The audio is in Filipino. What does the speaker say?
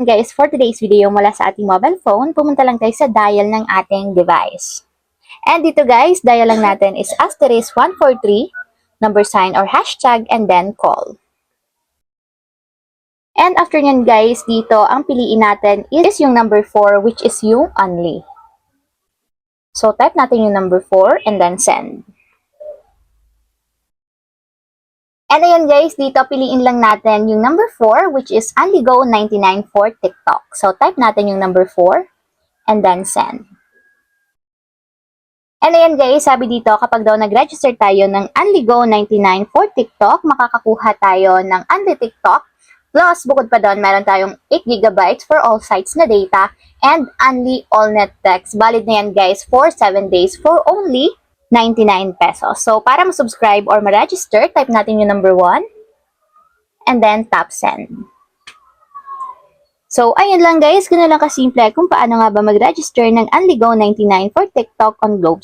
Guys, for today's video mula sa ating mobile phone, pumunta lang tayo sa dial ng ating device. And dito guys, dial lang natin is asterisk 143, number sign or hashtag, and then call. And after nyan guys, dito ang piliin natin is yung number 4, which is yung only. So type natin yung number 4 and then send. And ayan guys, dito piliin lang natin yung number 4, which is OnlyGo99 for TikTok. So type natin yung number 4 and then send. And ayan guys, sabi dito kapag daw nag-register tayo ng OnlyGo99 for TikTok, makakakuha tayo ng Only TikTok. Plus, bukod pa doon, meron tayong 8 GB for all sites na data and Only All Net Text. Valid na yan guys for 7 days for only 99 pesos. So, para ma-subscribe or ma-register, type natin yung number 1 and then tap send. So, ayun lang guys, ganoon lang kasimple kung paano nga ba mag-register ng OnlyGo99 for TikTok on Globe.